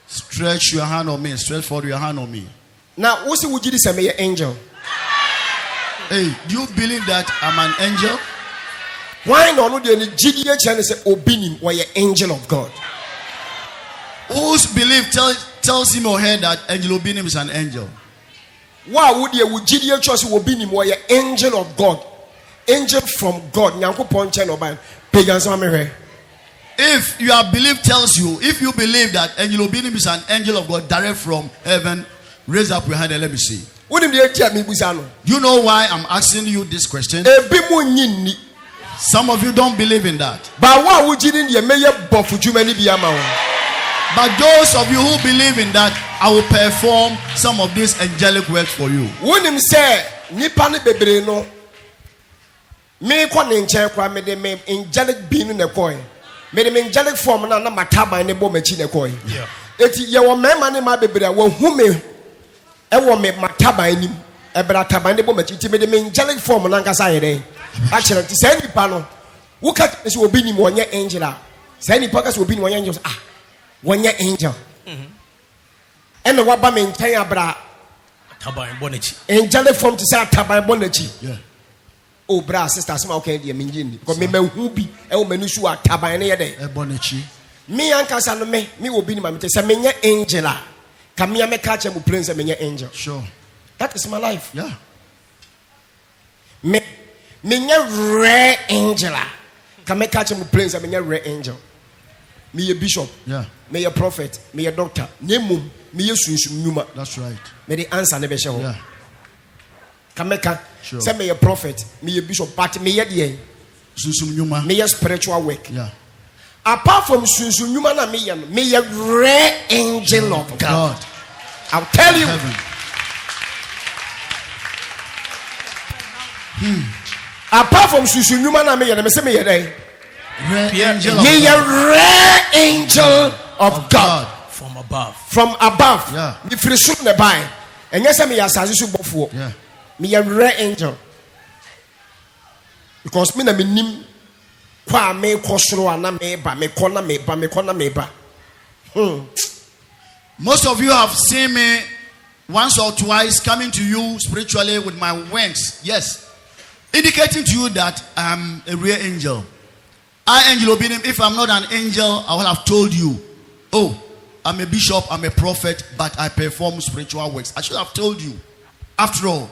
Stretch your hand on me. Stretch forward your hand on me. Now, what's the would say me angel? Hey, do you believe that I'm an angel? Why not do any GDH and say obinim or your angel of God? Whose belief tells him or her that Angel Obinim is an angel? Why would you GDH trust obinim or your angel of God? Angel from God. If your belief tells you, if you believe that Angel Obinim is an angel of God direct from heaven, raise up your hand and let me see. You know why I'm asking you this question? Some of you don't believe in that. But those of you who believe in that, I will perform some of these angelic works for you. Angelic being angelic form na mataba ne bo machi ne koi. Eti ye wo mema ne ma bebre wo hume e wo me mataba anim e bra taba ne bo machi ti me angelic form na nkasa yere a kire ti say nipa no wo ka se obi ni mo nya angel a say nipa ka se obi ni mo nya angel wo nya angel e na wa ba me ntan abra taba en bonachi angelic form ti say taba en bonachi. Oh, bra, sister, some okay, dear Minjin. Because me who be a woman who are tabine a day. A bonichi. Me and Cassano me will be my mate. Samina Angela. Camilla me catch him prince and angel. Sure. That is my life. Yeah. Me rare Angela. Can me catch him prince and rare angel. Me a bishop. Yeah. Me a prophet. Me a doctor. Nemu. Me a numa. That's right. Me the answer never show. Yeah. Kameka, sure. Say me a prophet, me a bishop, but me a me a spiritual work. Yeah. Apart from Susunyuma na me a rare angel of God. I'll tell you. Apart from Susunyuma na me say me a rare angel of God. From above. From above. Yeah. If you shoot the buy, and yes, I me a sazu before. Yeah. Me a rare angel because me na me nim kwa me kosoro ana me ba me kona me ba. Most of you have seen me once or twice coming to you spiritually with my wings, yes, indicating to you that I'm a real angel. I, Angel Obinim, if I'm not an angel, I would have told you, oh, I'm a bishop, I'm a prophet, but I perform spiritual works. I should have told you. After all,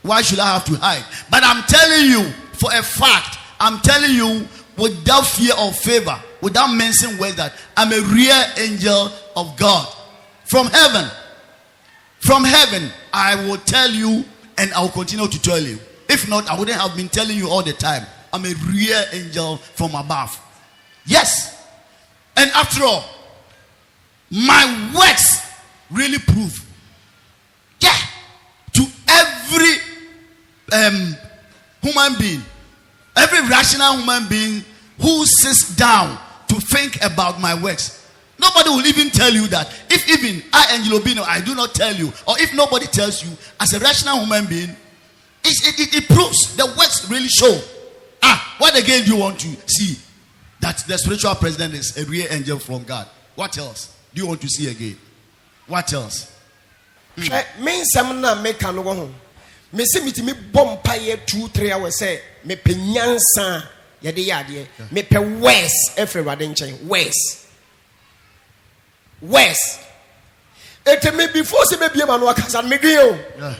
why should I have to hide? But I'm telling you for a fact, I'm telling you without fear or favor, without mentioning words, that I'm a real angel of God. From heaven. From heaven, I will tell you and I will continue to tell you. If not, I wouldn't have been telling you all the time. I'm a real angel from above. Yes. And after all, my works really prove. Yeah. To every human being, every rational human being who sits down to think about my works, nobody will even tell you that. If even I, Angel Obino, I do not tell you, or if nobody tells you, as a rational human being, it proves the works really show. What again do you want to see? That the spiritual president is a real angel from God. What else do you want to see again? What else? Me samna me kanu go home. Me se me timi bom paye 2-3 hours say me pe nyansa ye de yade me pe west everybody nchen west it me before say me bia ma no akasa me dwen o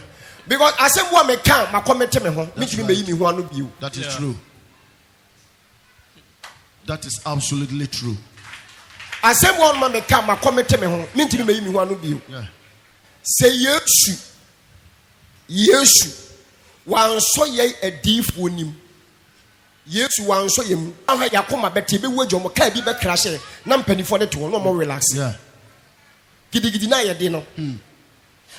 because asem wo me kan ma comment me ho me timi me yi me ho anu biu. That is true. That is absolutely true. Asem wo ma me kan ma comment me ho me timi me yi me ho anu biu. Say Yesu wanso ye adifo nim Yesu wanso ye mu aha yakoma bete be wagyo mo ka bi be krashe na mpanifo ne to no mo relax gidigidi na ye de no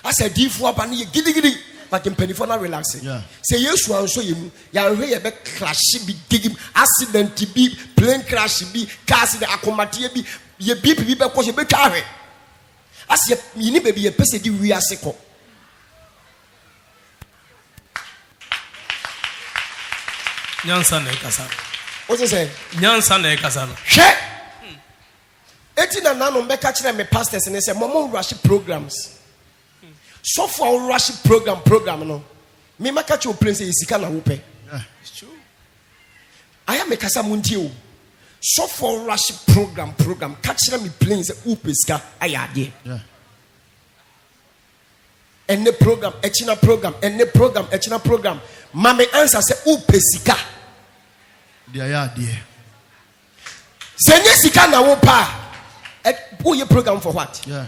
asa adifo aba ne ye gidigidi but mpanifo na relax say Yesu wanso ye mu ya hwe ye be crash bi digim accident bi plane crash bi car accident akomate bi ye bi be ko ye be twa hwe asa ye ni be bi ye pese di wi ase ko. Nyansa na ekasa. What you say? Nyansa na ekasa. She. 18 na no mbeka kire me pastors ne say momo rush programs. So for rush program no. Me maka cho prince isika na wo pe. It's true. I am a kasa munti o. So for rush program catch me planes upeska ayade. Yeah. And the program echina program mama answer say upesika. Dia. Senye sika na wo pa. Who your program for what? Yeah.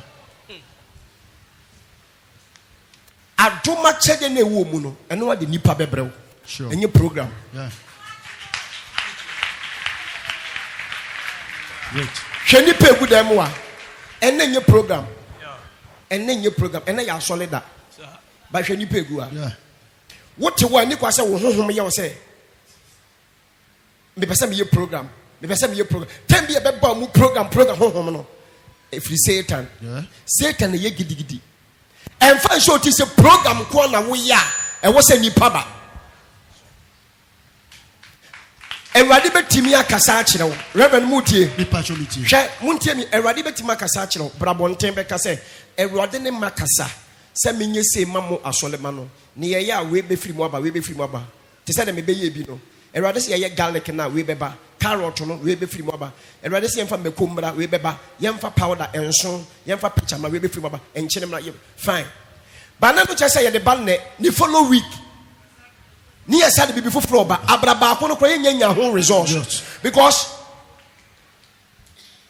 Adoma chede na ewo mu no eno wa de nipa bebrew. Sure. Enye program. Yeah. Great. Hwe nipa egu dem wa. Enye program. Enye program. Ene ya solid that. Ba hwe nipa egu a. Yeah. What you want, Nico, I said, whom you say? Me person be a program. Tell me about program, home. If you Satan, Satan, ye giddy. And find short is a program, corner we are, and what's any papa. And Radiba Timia Casachino, Reverend Muti, Be passionate. Muntiemi, and Radiba Tima Casachino, Brabon Tembe say, and Rodene Macassa, send me say, Mammo Asolemano. Near ya, we be free mobile, to send me baby bino. And rather see a garlic now, we beba, carrot, we be free mobile. And rather see from the cumbra, we beba, yam for powder and so, yam for pachama, we be free mobile, and chinema, fine. But now just say the banner, the follow week. Near side be before floor, but Abraba, your home resource. Because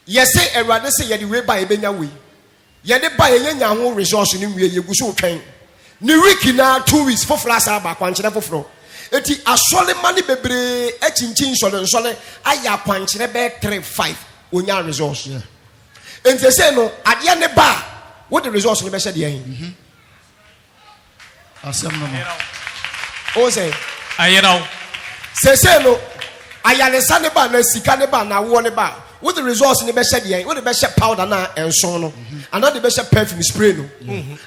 yes, say, and rather say, you will buy a benya way. You buy a young home resource in where you go so train. Ni wiki na 2 weeks for flash aba kwanchire foforo eti asole mani bebre echinchin sole aya kwanchire be 3-5 onya resource enti say no ade ne ba what the resource ne be hye de yan Asem no o say Ayeno. say no aya ne sa ne ba na sika ne ba na wo ne ba what the resource ne be hye de yan what the be hye powder na enso no another be hye perfume spray no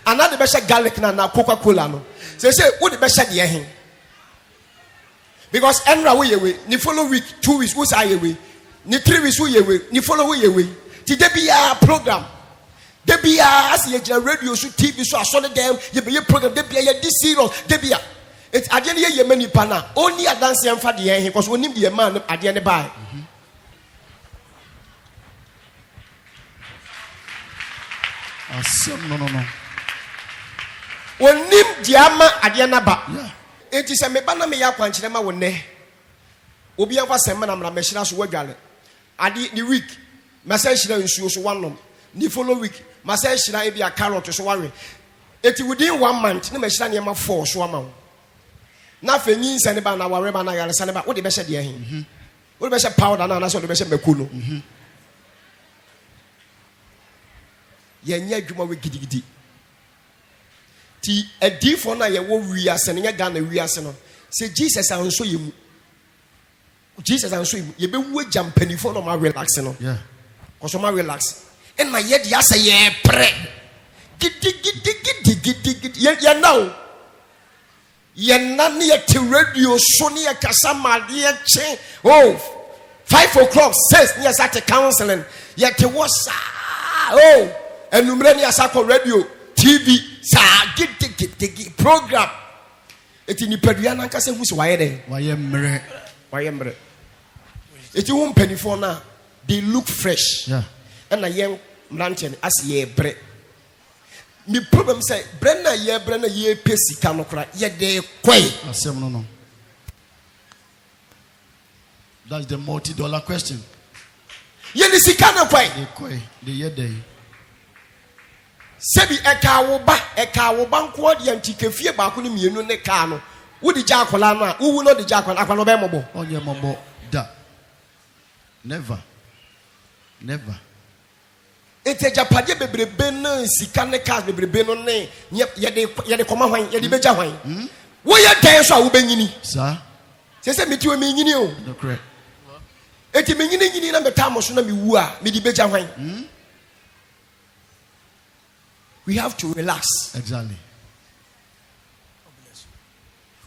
another be hye garlic na Coca-Cola no say what the be hye de yan because enra we yewe ni follow week 2 weeks we say yewe ni 3 weeks we yewe ni follow we yewe ti de bia program de bia as ye radio so TV so asole dem ye be program de bia ye this serious de bia it ade ne ye mani pa na only advance yam fa de yan because onim de man ade ne buy. Asem no. Onim diama ade na ba. Yeah. Enti se me ba na me ya kwankyere ma wonne. Obi anfa sem na mra me hyira so wadwale. Ade the week, masa hyira nsuo so wanom. Ni follow week, masa hyira e bia carrot so wawe. Eti within 1 month na me hyira ne ma 4 so ama wo. Na fa nyin se ne ba na ware ba na yare se ne ba wo de be hye de ahin. Wo de be hye powder na so de be hye maku no. Yenya adwuma we gidigidi. Ti edifo na ye wo wiase ne ga na wiase no. Se Jesus anso yemu. Jesus anso yemu. Ye be wu jampanifo no ma relax no. Yeah. Koso ma relax. En na ye dia se ye pre. Gidi. Ye now. Ye na ne ye te radio so ne ye kasa ma ye che. Oh. 5 o'clock 6 ne sa te counseling. Ye te wasa. Oh. Enumre ne sa ko radio. TV sa gidi program eti ni padua na nka se hu se waye den Waye mre. eti hu mpanifo na they look fresh Yeah. and na ye mranche as ye bre mi problem say bre na ye pesika no kra ye de kwai Asem no. That's the multi-dollar question. ye ni sika no kwai The koi, the yede. sebi eka wo ba nko de antikafie ba ko ne mienu ne ka no wo di ja akola no a wo no di ja akola be mobo Onye mobo da. Never. ete japade bebrebe na sika ne cars bebrebe no ne ye de koma hwan ye de beja hwan wo ye den so a wo benyini Sir. se meti wo menyini o No correct. ete menyini na metamo so na mewu a me di beja hwan we have to relax. Exactly.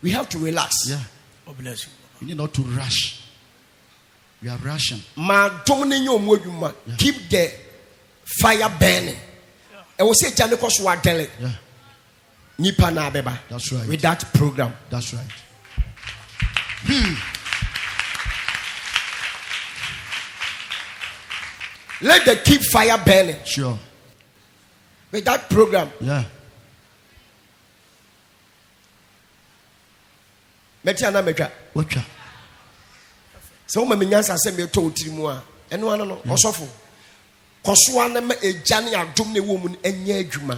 We have to relax. Yeah. God bless you. You need not to rush. We are rushing. Ma domine nyo mo adwuma. Keep the fire burning. I will say Janiko Swadele. Yeah. Nipa na beba. That's right. With that program. That's right. Let the keep fire burning. Sure. With that program. Yeah. Metiana meja. Whatcha? So my minyans say me told Timua. And one no osofu. Koswana me a jani a dumne woman and ye juma.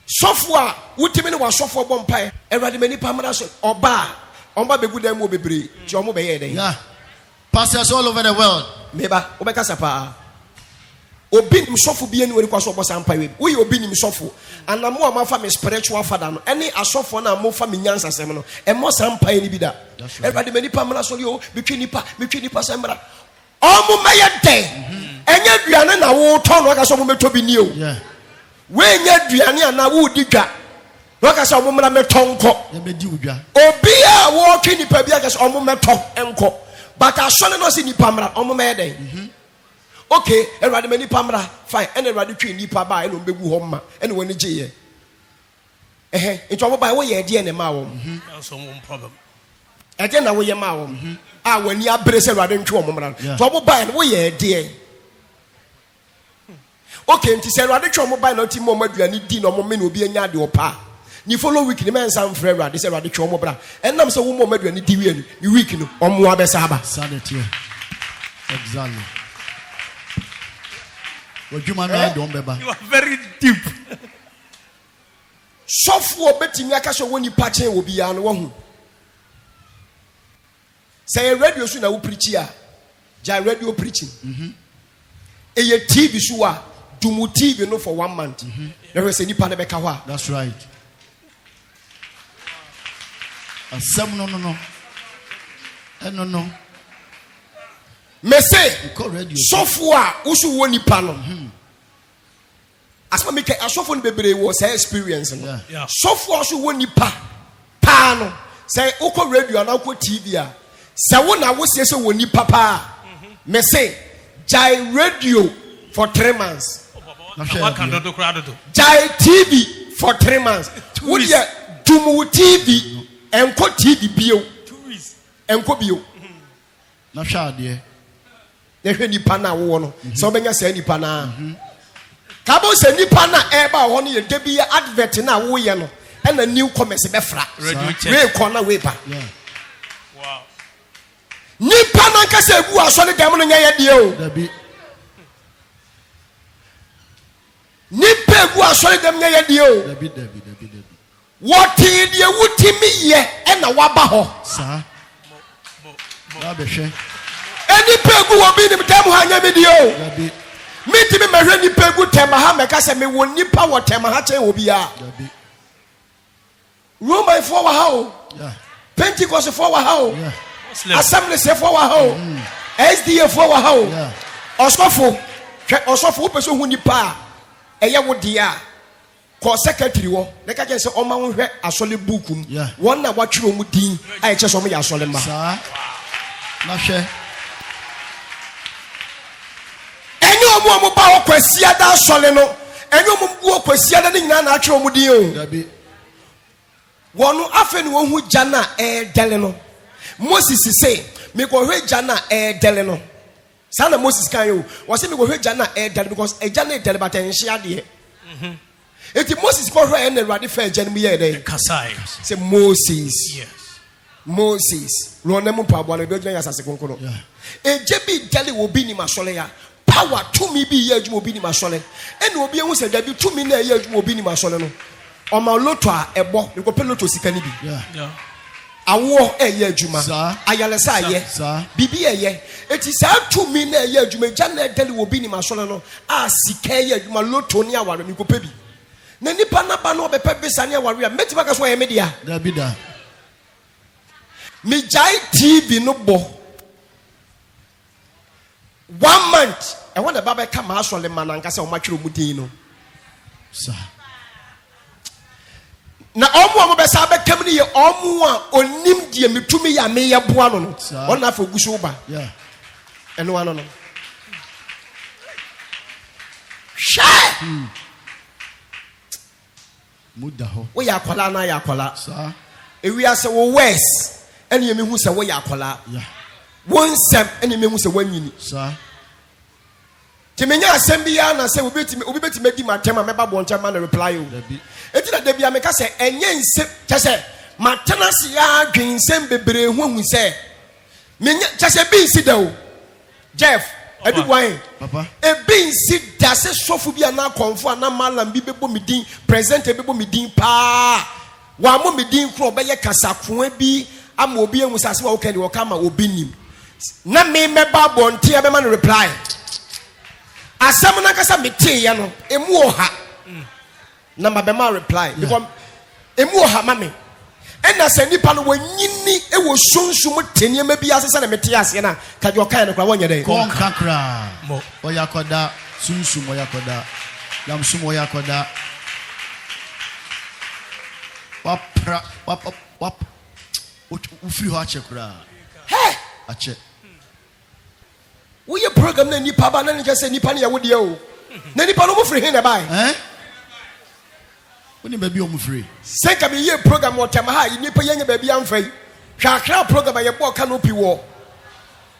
Software, Utimini was software bompire, and Radimani Pamara or bar. Omba be good and will be brave. Jomo be. Yeah. Pastors all over the world. Meba, Obekasapa. Obinim sofu bi anywhere kwa so bosampa we. We obinim sofu. And na mo amafa me spiritual father no. Any asofo na mo fa me nyansa sem no. E mo sampa ni bi da. Everybody many pamana so yo between nipa sembra. Omo meye den. Enye duane na wo ton no ka so mo meto bi ni o. Yeah. We nya duane na wo di dwa. No ka so mo mra meto nko. Ye be di udwa. Obi a wo twi nipa bi ka so omo meto enko. But asole no si nipa mra omo meye den. Okay, everybody many pamra fine. And everybody train nipa ba and bebu home and when the J. It's all by way dear and ma. That's one problem. Again, I will your ma. Ah, when you are braced rather than 2 moments. Trouble by and way dear. Okay, to say rather trouble by not in moment you need dinner moment will be a yard or pa. You follow weekly man some forever. They say rather trouble bra. And I'm so moment you need to you weekend or more besaba. Sanity. Exactly. You are very deep. Software betting Yakaso when you patch will be on one. Say a radio soon I will preach here. Jai radio preaching. A TV sua Dumu TV no for 1 month. There is any panabekawa. That's right. A some no. No. Me say software usu woni pano. Asma make a software bebre was experience. Yeah. Software usu woni pano. Say uko radio and uko TV a. Say wona wo say woni papa. Me say Jai radio for 3 months. Jai TV for 3 months. Would ya Dumu TV and ko TV bio. 2 weeks. And ko bio. Na sha de. Nehwe nipa na wo no so benya sa nipa na kabo se nipa na eba ho no ye debi advert na wo ye no e na new commerce be fra we ko na we ba wow nipa na nka se gu aso le dem no nya ye de o dabi nipa gu aso le dem nya ye de o dabi what e de wutimi ye e na waba ho sa ba be hwe any pegu will be the time hanya video. Meet me marry pegu temaha meka se me won nipa wo temaha che obi a. Roma for wa how? Yeah. Pentecost for wa how? Yeah. Assembly say for wa how? SDA for wa how? Yeah. Osofo person hu nipa eye wo dia. Ko secretary wo. Neka je se o ma wo hwe asole book mu. Won na wa twiro mu din ai che so mo ya asole ma. Sa. Na hwe. Omo ba okwasia da sole no enyo mo bu okwasia da nyina na atwe omo din o dabi wonu afa ni wo hu jana dele no Moses say me go hwe jana dele no sana Moses kan yo wo say me go hwe jana dele because jana dele but enhye ade eti Moses ko hwe en Awurade fa jana mu ye dey kasai say Moses yes Moses ro na mu pa bo na be jana yasase konkono eje bi dele wo bi ni masole ya power to me be ye adwuma obi ni masole ene obi ehu se da bi to me na ye adwuma obi ni masole no o ma loto a ebo me ko pe loto sika ni bi yeah awo ye adwuma ayalesa ye bibi ye eti sa to me na ye adwuma gya na deli obi ni masole no a sika ye adwuma loto ni aware me ko pe bi na nipa na ba no be pe bisa ni aware meti baka so ye media da bi da me jai TV no bo 1 month and when the Baba come out on the man and say, much mudino. Na omo be sa be kam ni omo a onim die metumi ya me ya boa no no ona fa gusu ba yeah eno ano no Mudaho. We ya akwala na ya akwala. Sir. Ewi ase wo west. Ene yemi hu se wo ya akwala. Yeah. Won sem ene yemi hu se wanyini. Sir. Timenya asem bia na se obi betime di matem a meba boncha ma na reply o. Eti na debia me ka se enye nsem kyese matena se ya adwensem bebre hu se menya kyese bi nsi da o. Jeff Edwin Papa. E bi nsi da se sofu bia na konfo na malam bi bebo medin present bebo medin pa wa mo medin kro be ye kasako bi ama obi enu sase wa wo kan wo kama obi nim na me meba bonte be ma no reply asam na kasa mete ye no emu oha na mabema reply because emu oha mame ena se nipa no wanyini e wo sunsum teniema bi asese na mete ase na ka jo kan no kwa wonye dey Kon kakra. Oyakoda sunsum oyakoda. Lamsum oyakoda. Wapra wap. Ufiri ho ache kra. hey Ache. wo ye program na nipa ba na nje se nipa na ye wo de o na nipa no mo free he na bai Eh? Oni baby o mufiri. se ka be ye program wo tema ha nipa ye nya ba bi amfai hwakra program ye bo canopy wo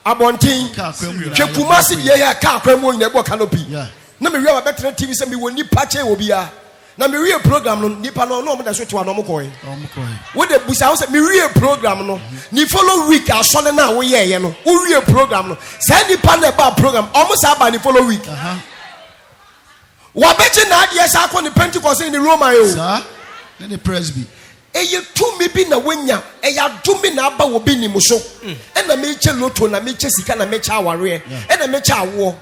abontin Ka kwam. hwe kumasi ye ya ka kwam wo nya bo canopy Yeah. na me wiwa betre tv se me wo nipa che wo bia na me wie program no nipa no no mo da so to no mo koy wo de busa wo se me wie program no ni follow week asole na wo ye no wo wie program no say nipa na ba program o mo sa ba ni follow week wa beche na ade sa akọ ni Pentecost ni Roma yo Sir. Any presby. eye tumi bi na wonya eya dumi na aba wo bi ni mo so e na me che loto na me che sika na me cha aware e na me cha awo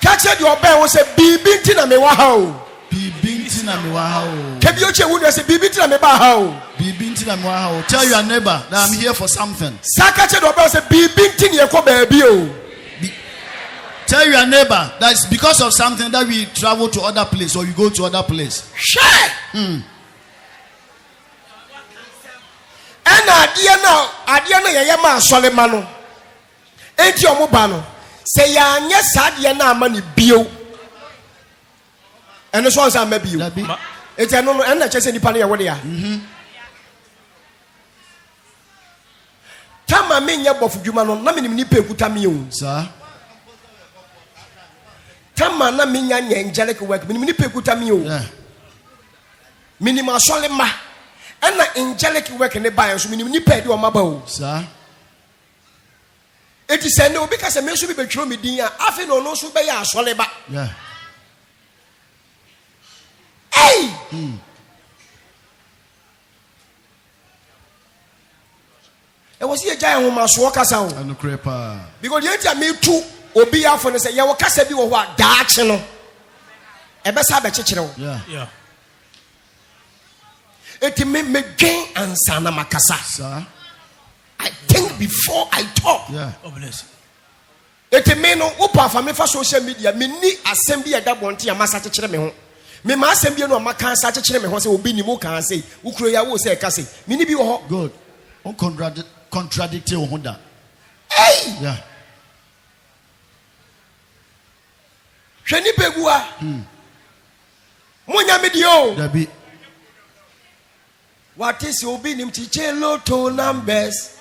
kache di obe wo se bibi nti na me wa ha o Bibi ntina me wa ha o. kebi o che wu no se bibi nti na me ba ha o Bibi ntina me wa ha o. Tell your neighbor that I'm here for something. sa kache di obe wo se bibi nti ne ko ba bi o Tell your neighbor that it's because of something that we travel to other place or you go to other place. share and adie na ye ma asole ma no enti omo ba no se ya anye sadie na ama ni bio eno so ansa ma bio That be enti no en na chese nipa na ye wo de ya tama me nya bofu dwuma no na me ni nipa ekuta me o sir. tama na me nya angelic work me ni nipa ekuta me o Yeah. minimum asole ma ena angelic work ne ba so minimum nipa di o ma ba o Sir. eti se ne obi ka se me so bi betwiro me din a afi no no so be ya asole ba Yeah. hey e was ye jai ho ma so kasa o And crepa. because the enti me tu obi afo ne se ye wo kasa bi wo ho a daache no e be sa be kekere wo Yeah. Yeah. eti me dwen ansa na makasa Sir. I think before I talk. Yeah. God bless Eti me no upa fa me fa social media me ni asem bi eda bonte amasa kekere me ho me ma asem bi no amaka sa kekere me ho se obi ni mo kan say ukuro ya wo se ka say me ni bi wo ho Good. On contradict your Honda. hey Yeah. hwani pegua monya me dio That be what is obi nim chiche lotto numbers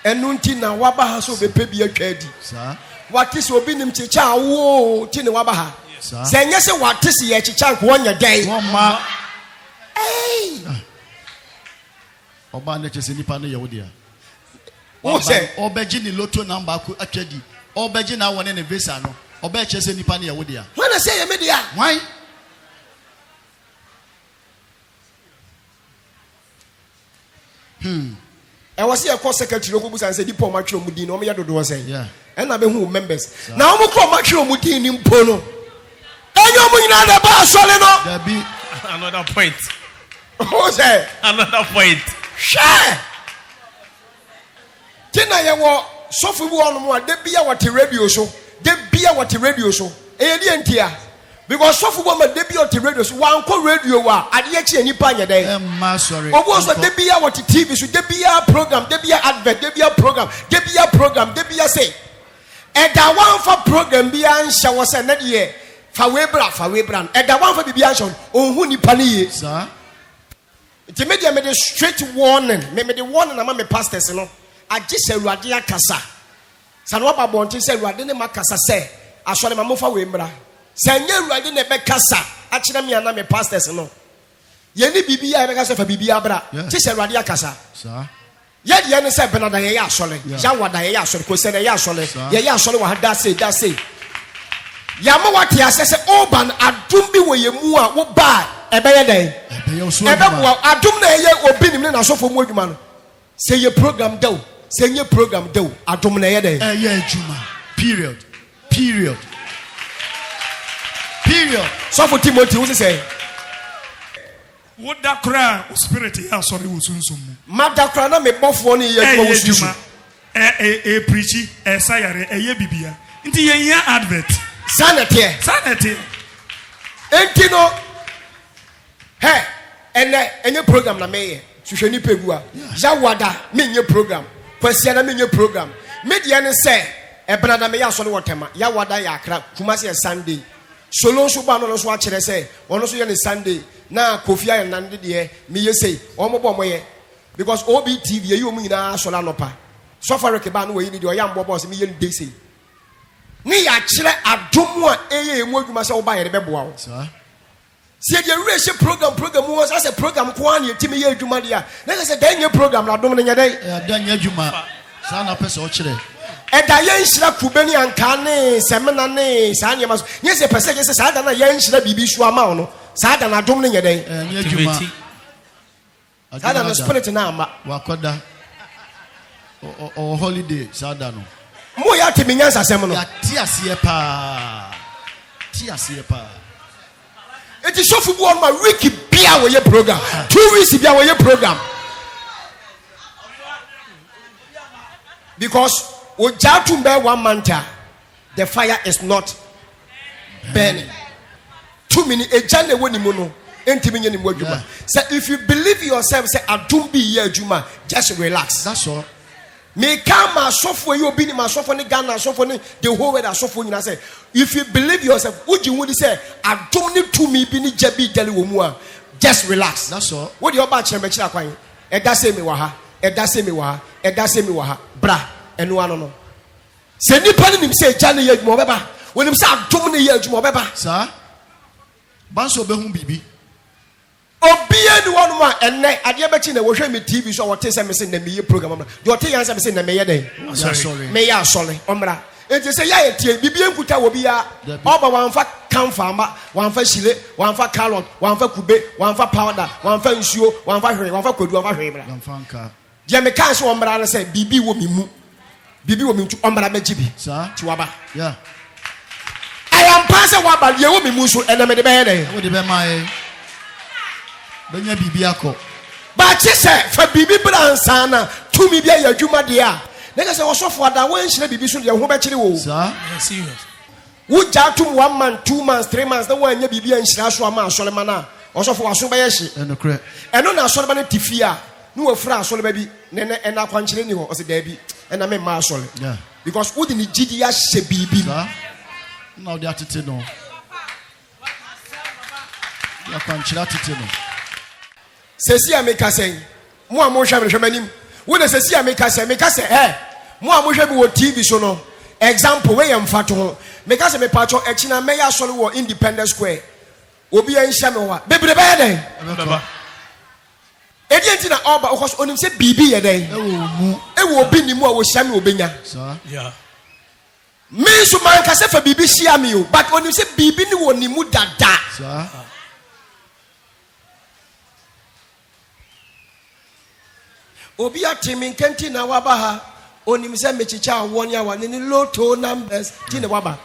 enunti na waba ha so be pe bi atwa di sir. what is obi nim chiche awo ti ne waba ha Sir. se nye se what is ye chiche ko onya dai One ma. hey Oba na chese nipa na ye wo dia. wo se Obeji ni lotto number ku atwadi. Obeji na won ne visa no. Oba chese nipa na ye wo dia. when I say ye me dia Why? I was here call secretary ko busan say di po ma twero mu din no me ya dodo say Yeah. and na be hu members na omo ko ma twero mu din ni mpo no enyo mu nyina da ba asole no That be Another point. wo say Another point. share tina ye wo sofu bi wono mu a de bia what radio so de bia what radio so e ye die ntia because sofu bo ma de bia what radio so wan ko radio wa ade ye chi anipa nya den Emma sorry. obo so de bia what TV so de bia program de bia advert de bia program de bia say ɛda one for program bi anhyɛ wɔ sɛ ne deɛ fa webra ɛda one for bibi anhyɛ ɔnhu nipa ne yie Sir. nti me deɛ mede straight warning mede warning ama me pastors no agye sɛ awurade akasa sɛ no waba bɔnten sɛ awurade ne makasa sɛ asɔre ma mofa wembra sɛ nyɛ awurade ne bɛkasa akyerɛ me ana me pastors no yɛne biribi a yɛbɛka sɛ fa biribi abra gye sɛ awurade akasa Sir. yɛdeɛ ne sɛ benada yɛyɛ asɔre yɛawada yɛyɛ asɔre kosɛ na yɛyɛ asɔre yɛyɛ asɔre wɔ ha da sei yɛama wate asɛ sɛ ɔba no adom bi wɔ yɛ mu a wobaa ɛbɛyɛ dɛn ɛbɛboa adom na ɛyɛ obi nim ne n'asɔfoɔ mu adwuma no sɛ yɛ program da o sɛ nyɛ program da o adom na ɛyɛ dɛn ɛyɛ adwuma period sɔfo timothy wo sɛ woda kora o spirit yɛ asɔre wo sunsum mu mada kora na mebɔfoɔ no yɛ adwuma wo susu preachi ɛsa yare ɛyɛ bibia nti yɛnyɛ advert saa na ɛteɛ enti no ɛnyɛ program na meyɛ hwehwɛ nipa gu a yawada menyɛ program kwasia na menyɛ program medeɛ ne sɛ ɛbena na meyɛ asɔre wɔ tema yawada yɛ akra kumase yɛ sunday solo nso ba no nso akyerɛ sɛ ɔno nso yɛ ne sunday na kofi ayɛ nande deɛ meyɛ sei ɔmo bɔ moyɛ because OBTV yɛyi ɔmo nyinaa asɔre anɔpa sɔfareke ba no wɔyi ne deɛ ɔyɛ ambɔ bɔ sɛ meyɛ no de sei ne yɛakyerɛ adom a ɛyɛ ɛmu adwuma sɛ woba yɛde bɛboa wo sɛ yɛde awurɛ hyɛ program mu sɛ sɛ program ko a ne yɛtumi yɛ adwuma deɛ a na sɛ sɛ dɛn nyɛ program na adom no nyɛ dɛn ɛda nyɛ adwuma saa na pɛ sɛ ɔkyerɛ ɛda yɛnhyira kube ne anka ne sɛmena ne saa nneɛma so nyɛ sɛ pɛ sɛ gye sɛ saa da no a yɛnhyira biribi so ama wo no saa da no adom no nyɛ dɛn ɛnyɛ adwuma saa da no spirit no ama wakɔda ɔwɔ holiday saa da no mo yɛ ate me nyansasɛm no yɛate aseɛ paa enti sɔfo bi wɔ no ma week bia wɔyɛ program 2 weeks bia wɔyɛ program because ogya tum bɛɛ 1 month the fire is not burning 2 minutes egya na ɛwɔ ne mu no entimi nye ne mu adwuma sɛ if you believe yourself sɛ adom bi yɛ adwuma just relax that's all me come asofo yi obi ni asofo ni Ghana asofo ni the whole world asofo nyina say if you believe yourself uji wudi say adom ni tumi bi ni jabi dali wo mu a just relax that's all what the oba kyerɛ mɛkyerɛ akwan ɛda sɛ mi wɔ ha bra ɛno ano no sɛ nipa ni nim sɛ gya ne yɛ adwuma ɔbɛba wonim sɛ adom ne yɛ adwuma ɔbɛba saa banso ɔbɛhu biribi obia ni wɔn mu a ɛnɛ adeɛ bɛkyi na wɔhwɛ me TV so a wɔte sɛ me sɛ na meyɛ program amra deɛ ɔte yɛn sɛ me sɛ na meyɛ dɛn meyɛ asɔre ɔmmra enti sɛ yɛayɛ tie bibia nkuta wɔ bia ɔba wɔamfa kamfa ama wɔamfa hyire wɔamfa carrot wɔamfa kube wɔamfa powder wɔamfa nsuo wɔamfa hwee wɔamfa kwadu wɔamfa hwee bra deɛ mekaa sɛ ɔmmra no sɛ biribi wɔ me mu biribi wɔ me ntu ɔmmra bɛgye bi nti waba ayampa sɛ waba deɛ wɔ me mu so ɛnɛ mede bɛyɛ dɛn wode bɛma bɛnya biribi akɔ baakye sɛ fa biribi bra nsa na tumi bi ayɛ adwuma deɛ a na ɛsɛ sɛ wɔsɔfo ada wɔnhyerɛ biribi so deɛ ho bɛkyere wo wogya tom 1 month 2 months 3 months na woanyɛ biribi anhyira so ama asɔre ma no a ɔsɔfo waso bɛyɛ hye ɛno na asɔre ba no te fie a ne wafira asɔre ba bi nɛnɛ ɛna akwankyerɛ ni hɔ ɔsɛ daabi ɛna memma asɔre because wode ne gyidi ahyɛ biribi na wode atete no akwankyerɛ atete no sesi a meka sɛn mo a mohwɛ me hwɛ m'anim wo na sesi a meka sɛ mo a mohwɛ bi wɔ TV so no example we yɛ mfa to ho meka sɛ mepatwɔ akyi na mɛyɛ asɔre wɔ Independence Square obi anhyia me hɔ a bebree bɛyɛ dɛn ɛdeɛ nti na ɔba because onim sɛ biribi yɛ dɛn ɛwɔ obi ni mu a wɔhyia me obɛnya me nso manka sɛ fa biribi hyia me o but onim sɛ biribi ni wɔ ne mu dada obi atimi nkenti na waba ha onim sɛ mechicha awɔ ne awa ne lotto numbers ti ne waba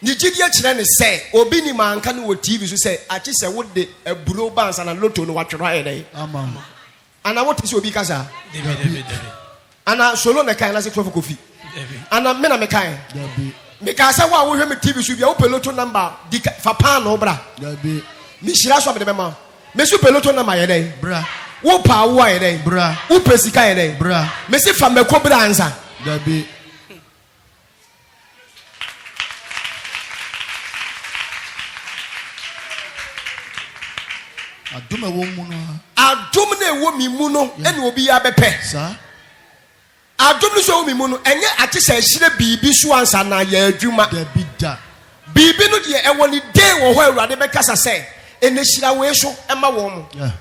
ni gidi akyerɛ ne sɛ obi ni manka ne wɔ TV so sɛ akyi sɛ wode aburo bansa na lotto no watwerɛ ayɛ dɛ ana wote sɛ obi kasa ana solo ne kan na sɛ krofo kofi ana me na me kan me ka sɛ wo a wohwɛ me TV so bia wo pe lotto number di fa pan no bra me hyira so abede bɛma me so pe lotto number yɛ dɛ bra wo pa wo ayɛ dɛn bra wo pesika ayɛ dɛn bra me se fa meko bra ansa dabi Adum ewo mu no. Adum na ewo mi mu no ene obi ya bepe. Sir. Adum no so ewo mi mu no enye ate se hire bibi so ansa na ya adwuma. The bidda. Bibi no de ewo ni day wo ho Awurade bekasa se ene hira we so ema wo mo. Yeah.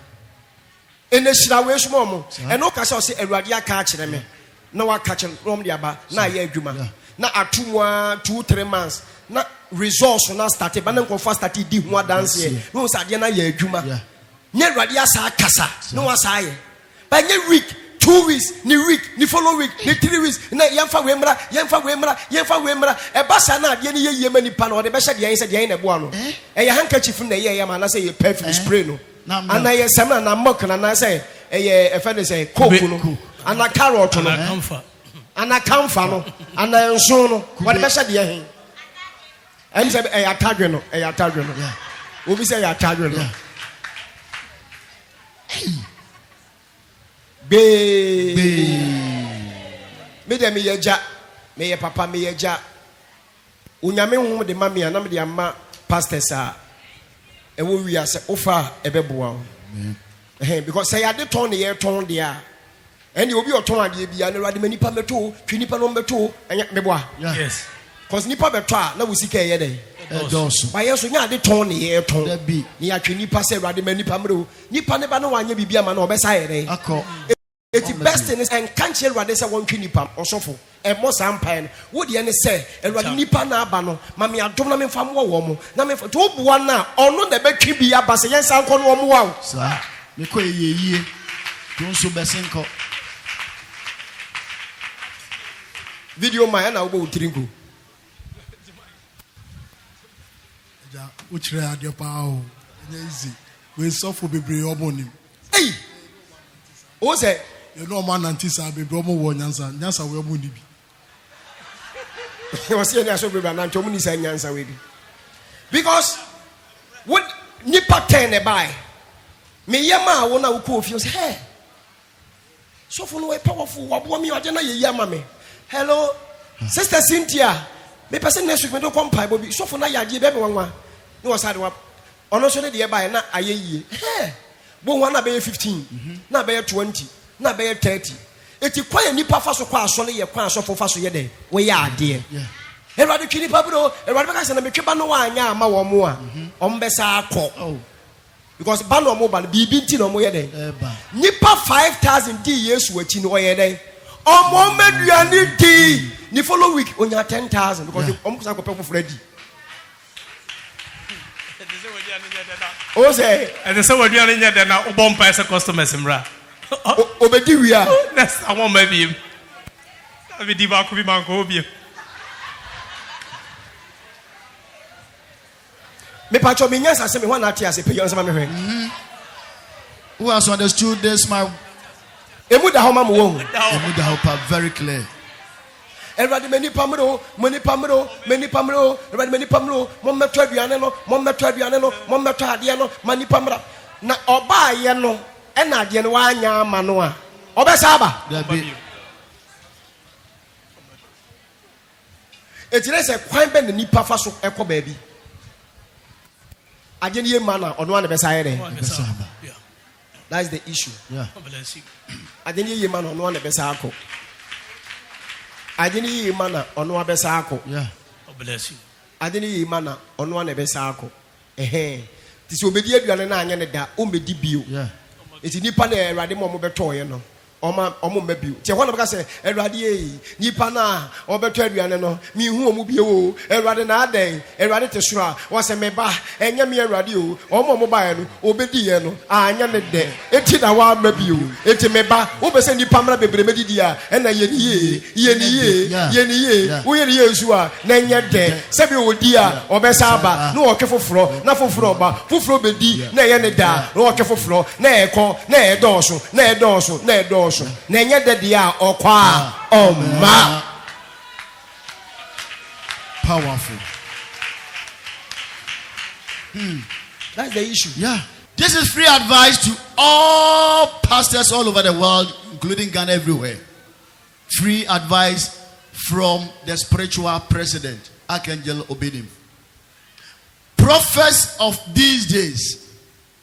Ene hira we so mo. Eno kasa o se Awurade aka a kire me. Na wa ka kire rom de aba na ya adwuma. Na atumwa 2-3 months. Na resource na start ba na nko start di ho adanse e. No sa de na ya adwuma. Nye Awurade asa kasa. No wa sa ye. Ba nye week 2 weeks, ni week, ni follow week, ni 3 weeks. Na yemfa wemra. E basa na de ni ye mani pa na o de be hye de yen se de yen na bo ano. E ye handkerchief na ye ye ma na say ye perfume spray no. Ana ye sem na milk na say e ye e fe de say coke no. Ana carrot no. Ana camphor no. Ana enso no. What be hye de yen. Em say e atadwe no. E atadwe no. Obi say e atadwe no. Me de me yeja me ye papa me yeja unyame hu de mami anam de ama pastors a e wo wi ase ofa ebeboa because say ade ton ne ye ton de a ene obi oton ade bia na rade manipa meto twi nipa no meto enya meboa Yes. cause nipa beto a na wo sika ye den Dosu. ba ye so nya ade ton ne ye ton That be. ni atwi nipa say rade manipa mro nipa ne ba no wanya bibia ma na obesa ye den Akọ. It's the best thing is and can't tell what they say one nipa or so for a most empire. What the end say and what nipa na bano, mammy, I don't know from woman. Now, if to one now or not the bed be a bass against Uncle Wow. Sir. Me ko ye. Don't so besenko. Video my and I will drink. Which read your power easy. We suffer be brave. Hey, what's that? You know, man, and Tissa be bromo one answer. Nasa will be. He was saying, I saw Bible and Tommy saying answer with you. Because what Nipa 10 by me Yama wona uko feels hey. So for no powerful what me or Jana Yama me. Hello, Sister Cynthia. Me person next week me don't come Bible. So for na yaji baby one. No was hard work. Ono so de by na aye. Hey. Bo one na be 15, na be 20. Na be 30. Eti kwa nipa fa so kwa asole ye kwa asofo fa so ye den. We ya ade. Erade twi nipa bro, erade be ka se na metwe ba no anya ama wo mo a. Ombesa akọ. Because ba no mo ba bibi nti no mo ye den. Nipa 5000 di Yesu achi no ye den. Omo meduane di. Ni follow week onya 10,000 because omo kusa ko pe foforo di. O say, And the so we are in there now. Bomb pass a customers in Ra. obedi wi a. That's I won't maybe him. I be diva could be man go be. Me pacho me nyansa se me ho na ate ase pe yon se ma me hwe. Who has understood this? My Emu da ho ma mo wo. Emuda helper very clear. Everybody many pamro, everybody many pamro, Momma Trabiano, Momma Tradiano, Mani Pamra. Na oba ye no, and I didn't want ya manoa. Obesaba. There be. It is a quite bend the nipa faso echo baby. I didn't hear manna on one of the side. That's the issue. Yeah. I didn't hear man on one of the side. I didn't hear manna on one besako. Yeah. Bless you. I didn't hear manna on one besako. This obedient you are not da umedi bio. Yeah. It's nipa na erade mo beto ye no. Omo mabiu. Ti ho na beka se erade yi nipa na obeto aduane no mi hu omo bio o. Erade na aden, erade te soro a wo se me ba enya me erade o. Omo mo ba ye no obedi ye no anya ne de. Eti na wa mabiu. Eti me ba wo be se nipa mra bebre medidi a na ye ni ye. Wo ye ni Yesu a na nya de. Se bi odi a obesa aba na wo kefoforo na foforo ba foforo bedi na ye ne da na wo kefoforo na ekọ na edoso na edoso na edoso na enye dede a okwa oma. Powerful. That's the issue. Yeah. This is free advice to all pastors all over the world, including Ghana, everywhere. Free advice from the spiritual president, Archangel Obedim. Prophets of these days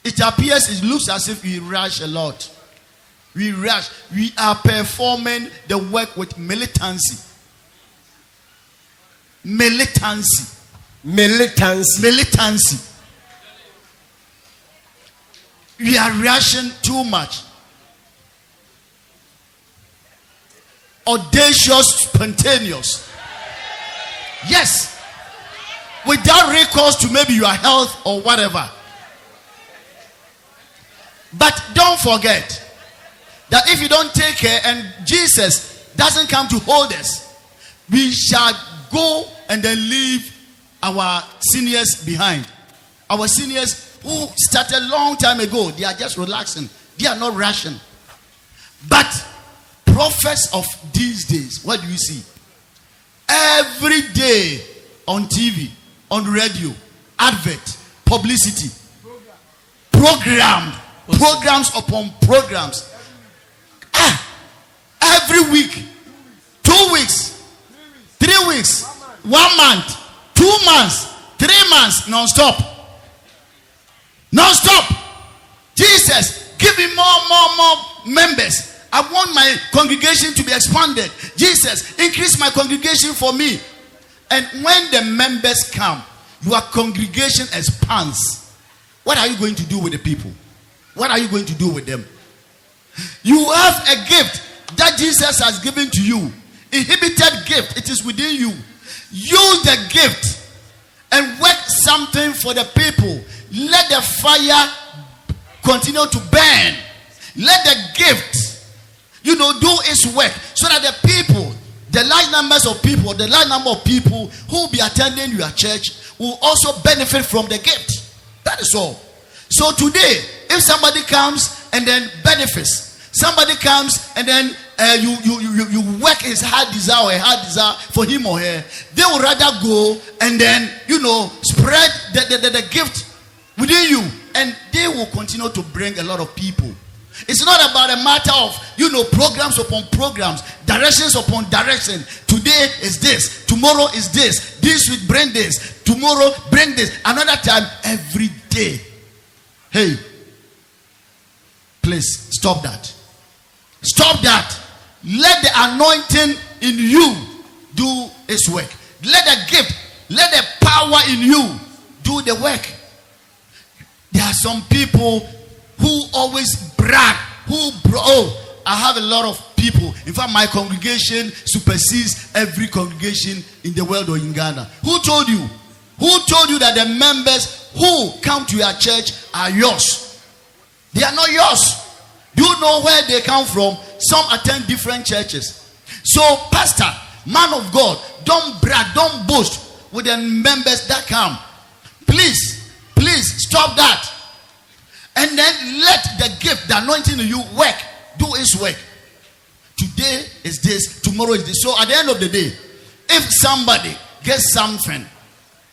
it appears, it looks as if we rush a lot. We rush. We are performing the work with militancy. Militancy. Militancy. Militancy. We are rushing too much. Audacious, spontaneous. Yes. Without recourse to maybe your health or whatever. But don't forget that if you don't take care and Jesus doesn't come to hold us, we shall go and then leave our seniors behind. Our seniors who started a long time ago, they are just relaxing. They are not rushing. But prophets of these days, what do you see? Every day on TV, on radio, advert, publicity, programs upon programs. Every week, 2 weeks, 3 weeks, 1 month, 2 months, 3 months, non-stop. Non-stop. Jesus, give me more members. I want my congregation to be expanded. Jesus, increase my congregation for me. And when the members come, your congregation expands. What are you going to do with the people? What are you going to do with them? You have a gift that Jesus has given to you. Inhibited gift. It is within you. Use the gift and work something for the people. Let the fire continue to burn. Let the gift, do its work, so that the people, the large numbers of people, the large number of people who will be attending your church will also benefit from the gift. That is all. So today, if somebody comes and then benefits, somebody comes and then you work his heart desire or a heart desire for him or her, they will rather go and then spread the gift within you, and they will continue to bring a lot of people. It's not about a matter of programs upon programs, directions upon direction. Today is this, tomorrow is this, this week bring this, tomorrow bring this, another time, every day. Hey, please stop that. Stop that. Let the anointing in you do its work. Let the gift, let the power in you do the work. There are some people who always brag, I have a lot of people. In fact, my congregation supersedes every congregation in the world or in Ghana. Who told you? Who told you that the members who come to your church are yours? They are not yours. Do you know where they come from? Some attend different churches. So, pastor, man of God, don't brag, don't boast with the members that come. Please stop that. And then let the gift, the anointing in you work. Do its work. Today is this, tomorrow is this. So at the end of the day, if somebody gets something,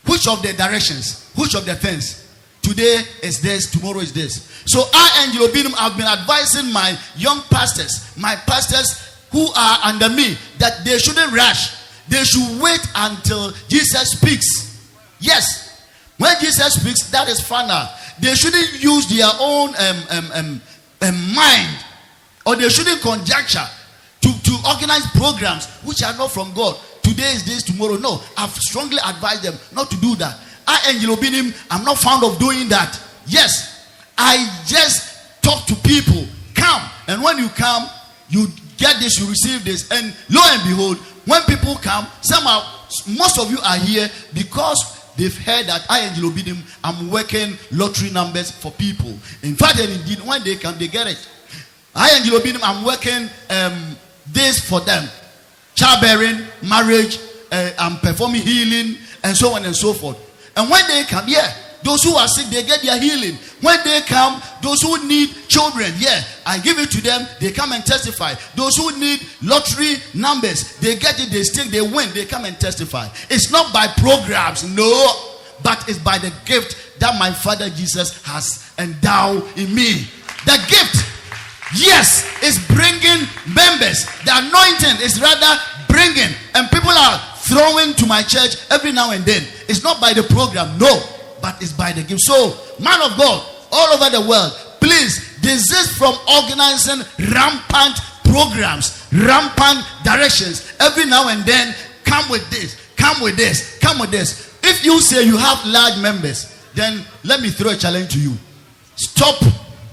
which of the directions, which of the things? Today is this, tomorrow is this. So I, Angelo Binum, have been advising my young pastors, my pastors who are under me, that they shouldn't rush. They should wait until Jesus speaks. Yes. When Jesus speaks, that is final. They shouldn't use their own mind, or they shouldn't conjecture to organize programs which are not from God. Today is this, tomorrow. No, I've strongly advised them not to do that. I, Angelo Binum, I'm not fond of doing that. Yes, I just talk to people. Come, and when you come, you get this, you receive this, and lo and behold, when people come, most of you are here because they've heard that I, Angelo Binum, I'm working lottery numbers for people. In fact, and indeed, when they come, they get it. I, Angelo Binum, I'm working this for them. Childbearing, marriage, I'm performing healing, and so on and so forth. And when they come, those who are sick, they get their healing. When they come, those who need children, I give it to them, they come and testify. Those who need lottery numbers, they get it, they stick, they win, they come and testify. It's not by programs, no, but it's by the gift that my Father Jesus has endowed in me. The gift, yes, is bringing members. The anointing is rather bringing, and people are throwing to my church every now and then. It's not by the program, no, but it's by the gift. So, man of God, all over the world. Please desist from organizing rampant programs, rampant directions. Every now and then, come with this, come with this, come with this. If you say you have large members, then let me throw a challenge to you. Stop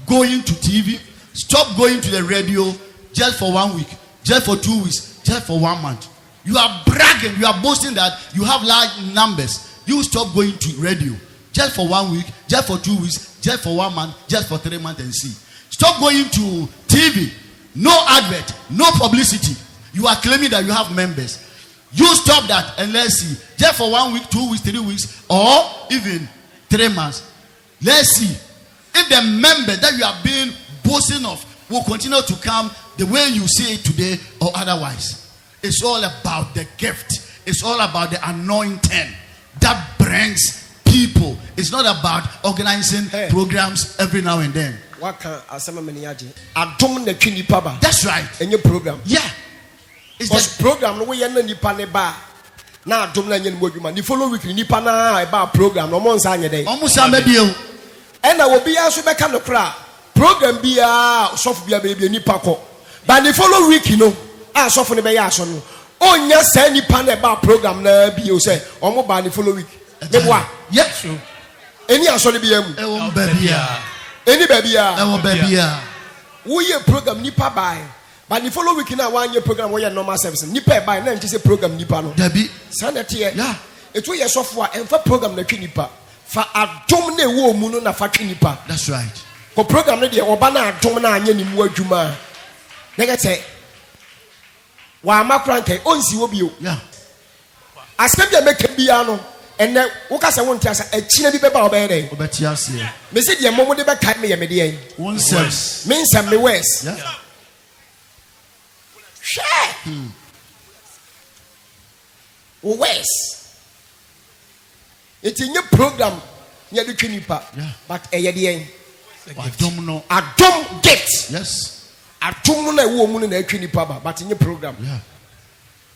going to TV, stop going to the radio just for 1 week, just for 2 weeks, just for 1 month. You are bragging, you are boasting that you have large numbers. You stop going to radio just for 1 week, just for 2 weeks, just for 1 month, just for 3 months and see. Stop going to TV. No advert, no publicity. You are claiming that you have members. You stop that and let's see. Just for 1 week, 2 weeks, 3 weeks, or even 3 months. Let's see if the member that you are being boasting of will continue to come the way you see it today or otherwise. It's all about the gift. It's all about the anointing that brings people. It's not about organizing programs every now and then. That's right. Any program. Yeah. It's the program no we nipa ne ba na adom na nyem modwuma. Ni follow week nipa na e ba program no mo nsa anye dey. Omo sa ma bio. E na obi ya so be ka no kra. Program bia sofu bia be nipa ko. Ba ni follow week no a sofu ne be ya so no. Onya sa nipa na e ba program na bio say omo ba ni follow week. Deboa. Yes. Eni aso ne bia mu. E wo ba bia. Eni ba bia. E wo ba bia. Wo ye program nipa ba. But the follow week now one year program where normal service. Nipa by name just say program nipa no. Debi. Sanity. Yeah. It was your software and for program na nipa. For adom na wo mu no na fa nipa. That's right. For program na dey oba na adom na anya ni mu adwuma. Na get say wa makranke onsi wo bio. Yeah. Asem bia make bia no ene wo ka se won tia sa akina bi beba oba dey. Obeti ase. Me say dey momo de be kai me ye me dey. One sense. Me nsam me west. Yeah. Share. West. It's in your program. Near the nipa. Yeah. But a yedi. Adom get. Yes. Adom na woman na nipa but in your program. Yeah.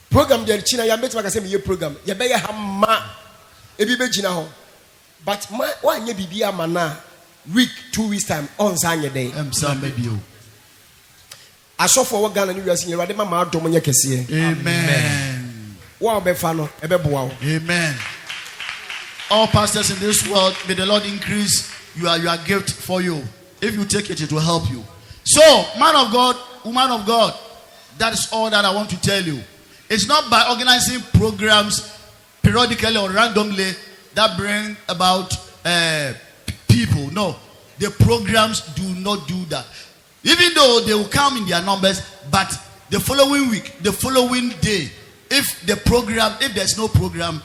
Program the China ya bet make say me your program. Ya be ya hama. Ebi be gina ho. But why nye bibia mana week 2 weeks time on sanye day. Sam maybe. I saw for Ghana New Year's in your mama Dominia Kessie. Amen. Wow, Befano, Ebebo. Amen. All pastors in this world, may the Lord increase your gift for you. If you take it, it will help you. So, man of God, woman of God, that is all that I want to tell you. It's not by organizing programs periodically or randomly that bring about people. No, the programs do not do that. Even though they will come in their numbers, but the following week, the following day, if there's no program,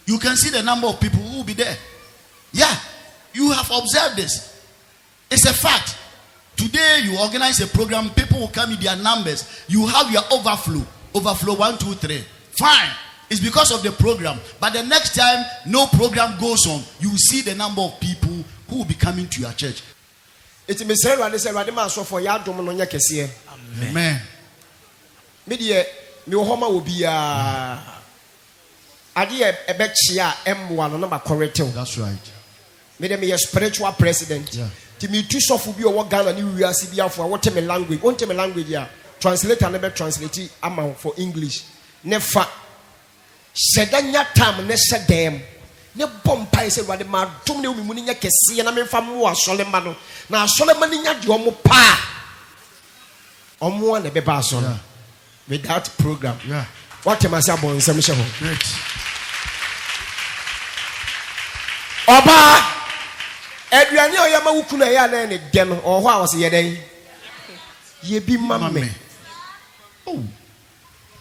you can see the number of people who will be there. Yeah, you have observed this. It's a fact. Today you organize a program, people will come in their numbers. You have your overflow 1, 2, 3. Fine. It's because of the program. But the next time no program goes on, you will see the number of people who will be coming to your church. It's me say man so for ya dom no nya kese. Amen. Me de me wo homa obi a ade e be chia emwa no na corrective. That's right. Me de me your spiritual president. Yeah. Ti me tu sofu bi o wo Ghana ni wiase bi afo a wo tell me language. Won tell me language ya. Translator na be translate amount for English. Nefa sedanya tam ne sedem. Ne bompai se wade ma dum ne omimu nya kese na me fa mo asolema no na asolema ni nya de omo pa omo na be ba so no without program. Yeah. What am I say about nsem she ho? Great. Oba aduane o yama wuku na ya na ne de no o ho a wo se ye den ye bi mamme. Oh.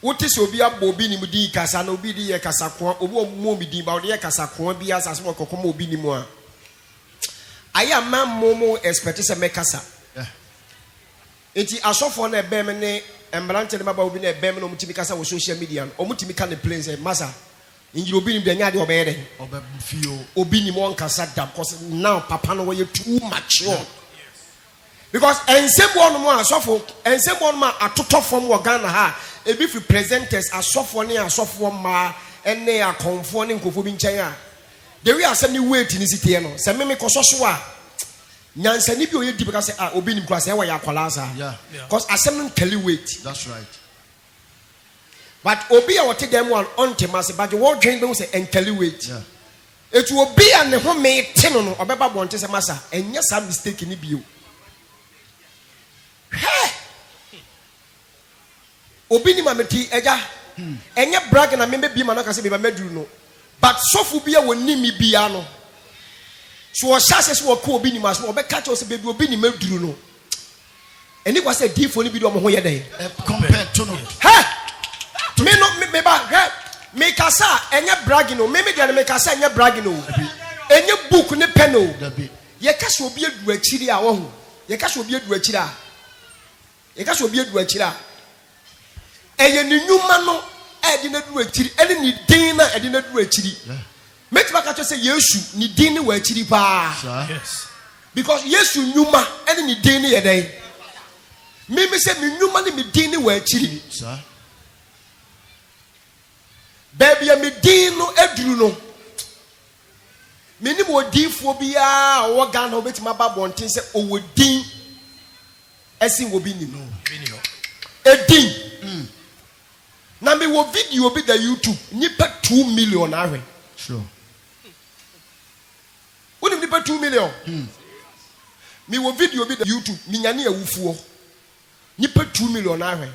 What is obi abo obi ni mudi kasa na obi di ye kasa ko obi omo mi di ba odi ye kasa ko bi asase mo kokomo obi ni mu a aya ma momo expect se me kasa enti asofo na ebe me ne embrante ne baba obi na ebe me no mutimi kasa wo social media no mutimi ka ne place masa injiri obi ni bi anya de obeye den Obefio obi ni mo nkasa da because now papa no we too mature. Because ensebo no mo asofo ensebo no ma atoto fom wo Ghana ha ebi fi presenters asofo ne asofo ma ene akonfo ne nkofo bi nchen a the way asem ni wait ni sitie no se me koso so a nyansani bi oyɛ di because obi nim class ɛwɔ yɛ akwala sa Yeah. because asɛm no tell weight That's right. but obi a wɔte dɛm one on temase but wɔn dwen bɛ sɛ ɛntɛli weight Yeah. etu obi a ne ho mee te no no ɔbɛba bɔnte sɛ masa ɛnyɛ saa mistake ni bio hɛ obi ni ma me ti ɛgya ɛnyɛ brag na mɛmɛ bi ma no kase bi ma mɛduru no but sɔfo bi a wɔ ni mi bia no so ɔhyɛ ase so wɔkɔ obi ni ma so ɔbɛka kyɛw sɛ beebi obi ni mɛduru no ɛni kwa sɛ diifo ni bi de ɔmo ho yɛ dɛ Compared to no. hɛ me no me ba hɛ me kasa ɛnyɛ brag no me deɛ no me kasa ɛnyɛ brag no ɛnyɛ book ne pen no Dabi. yɛ kasa obi edu akyiri a wɔho yɛ kasa obi edu akyiri a yɛ kasa obi edu akyiri a ɛyɛ ne nnwuma no ɛde na du akyiri ɛne ne din na ɛde na du akyiri mɛtuma ka kyerɛ sɛ yesu ne din ne wɔ akyiri paa Sir. Yes. because yesu nnwuma ɛne ne din ne yɛ dɛn mímí sɛ mi nnwuma ne mi din ne wɔ akyiri Sir. baabi a mi din no aduru no menim odiifoɔ biara a ɔwɔ ghana wobɛtumi aba abɔnten sɛ ɔwɔ din ɛsen wɔ bi nim ɛdin na mewɔ video bi da youtube nipa 2 million ahwɛ Sure. wonim nipa 2 million mewɔ video bi da youtube menyane awufoɔ nipa 2 million ahwɛ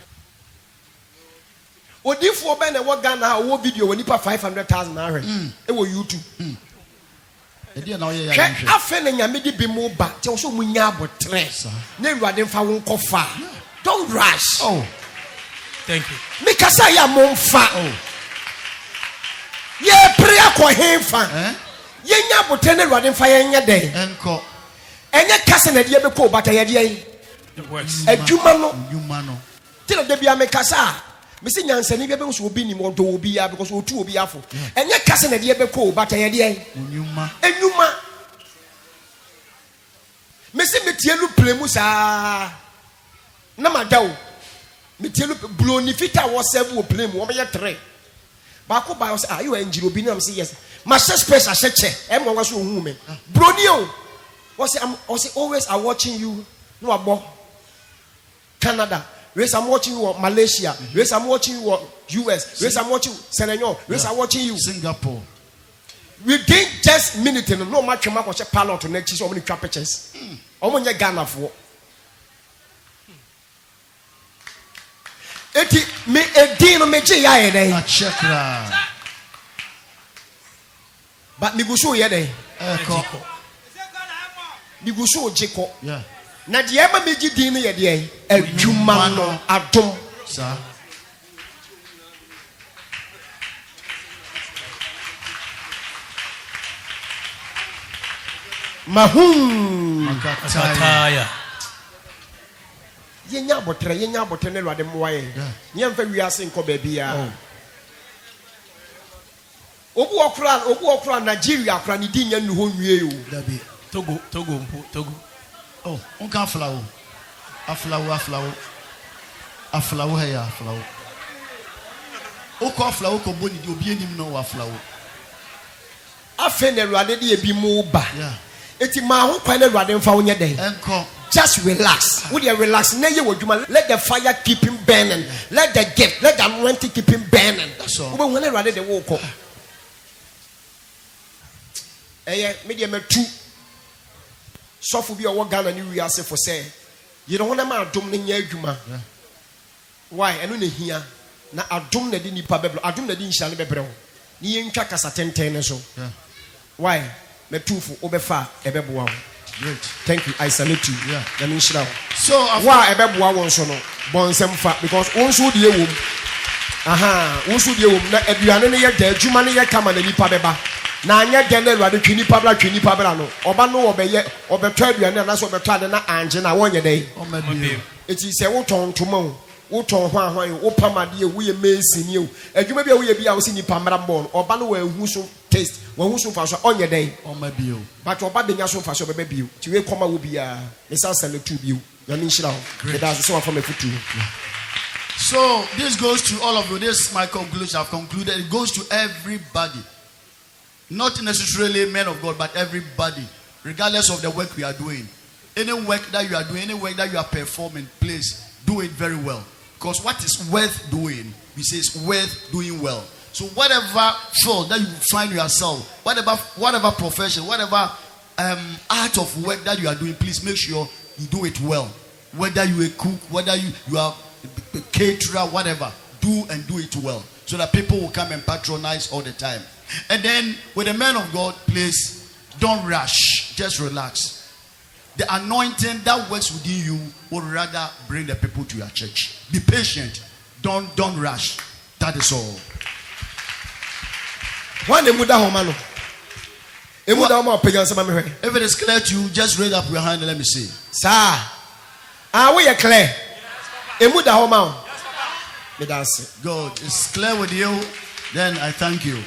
odiifoɔ bɛn na ɛwɔ ghana a ɔwɔ video wɔ nipa 500,000 ahwɛ ɛwɔ youtube Ɛdeɛ na ɔyɛ yɛ hwɛ ahwɛ. afɛ na nyame de bi mu ba kyɛ wo sɛ ɔmu nya abotrɛ Sir. na awurade mfa wo nkɔ fa don't rush Oh. Thank you. mekasa yɛ a momfa Oh. yɛpere akɔ he fa Eh? yɛnya abotrɛ na awurade mfa yɛnyɛ dɛn Enko. ɛnyɛ kasa na ɛdeɛ bɛkɔ bata yɛdeɛ It works. adwuma no Nnwuma no. nti na da bia mekasa a mesi nyansani bi bɛhu sɛ obi nim ɔdɔ obi ya because ɔtu obi afo ɛnyɛ kasa na ɛdeɛ bɛkɔ bata yɛdeɛ Nnwuma. enwuma mesi metie lu pere mu saa na mada o metie lu bloni fita wɔ sɛb wɔ pere mu wɔbɛyɛ tere baako ba sɛ you engineer obi na say yes mahyɛ space ahyɛ kyɛ ɛma wɔ so ohun me bloni o wɔsɛ always are watching you no abɔ Canada yes I'm watching you wɔ Malaysia yes I'm watching you wɔ US yes I'm watching Senegal yes I'm watching you Singapore. within just minute no no match ma kɔhyɛ pilot no akyi sɛ ɔmo ne twa pictures ɔmo nyɛ Ghana foɔ eti me edin no me gye ya yɛ dɛn Achekra. but me go so yɛ dɛn Eko. me go so gye kɔ Yeah. na deɛ ɛma me gye din no yɛ deɛ adwuma no adom Sir. mahum Makataya. Ataya. yɛnya abɔtrɛ ne Awurade mmoa yɛn yɛmfa wiase nkɔ baabiara obi wɔ kora Nigeria kora ne din nya nnu hɔ nwie o Dabi. Togo mpo, Togo. Oh, unka aflawo. Aflawo heya aflawo. Oko aflawo ko boni di obi enim no wa aflawo. afei na Awurade de ebi mu ba Yeah. eti ma ho kwan na Awurade mfa wo nyɛ dɛn Enko. just relax would you relax na ye wodwuma let the fire keep him burning let the gift let the anointing keep him burning That's all. wo be when Awurade de wo kɔ me de metu sɔfo bi a ɔwɔ Ghana ne wiase fo sɛ yɛrɛ ho na ma adom ne nyɛ adwuma why ɛno na hia na adom na de nipa bɛbrɛ adom na de nhyia ne bɛbrɛ ho ne yɛntwa kasa tenten ne so Yeah. why metufo wobɛfa a ɛbɛboa wo Great. thank you I salute you Yeah. na me nhyira wo So wo a ɛbɛboa wo nso no bɔ nsɛm fa because wo nso deɛ wom wo nso deɛ wom na aduane no yɛ da adwuma no yɛ kama na nipa bɛba na anyɛ dɛn na Awurade twe nipa bra no ɔba no ɔbɛtɔ aduane anaasɛ ɔbɛtɔ ade na angye na wɔnyɛ dɛn Omabio. eti sɛ wotɔn ntoma o wotɔn hwan o wopam adeɛ o woyɛ mesini o adwuma bi a woyɛ bi a wosi nipa mmara mbɔ no ɔba no wɔahu so taste wɔahu so mfa so ɔnyɛ dɛn Omabio. but ɔba bɛnya so mfa so ɔbɛbɛ bio nti wei kɔma wo biara mesan sɛle tu bio nyame nhyira wo meda so sɛ wafa mafotu So this goes to all of you. This is my conclusion. I've concluded. It goes to everybody. Not necessarily men of God, but everybody. Regardless of the work we are doing. Any work that you are doing, any work that you are performing, please do it very well. Because what is worth doing, we say it's worth doing well. So whatever field that you find yourself, whatever profession, whatever art of work that you are doing, please make sure you do it well. Whether you a cook, whether you are a caterer, whatever, do it well, so that people will come and patronize all the time. And then with the man of God, please don't rush, just relax. The anointing that works within you will rather bring the people to your church. Be patient, don't rush. That is all. If it is clear to you, just raise up your hand and let me see. Sir, we are clear. God, it's clear with you. Then I thank you.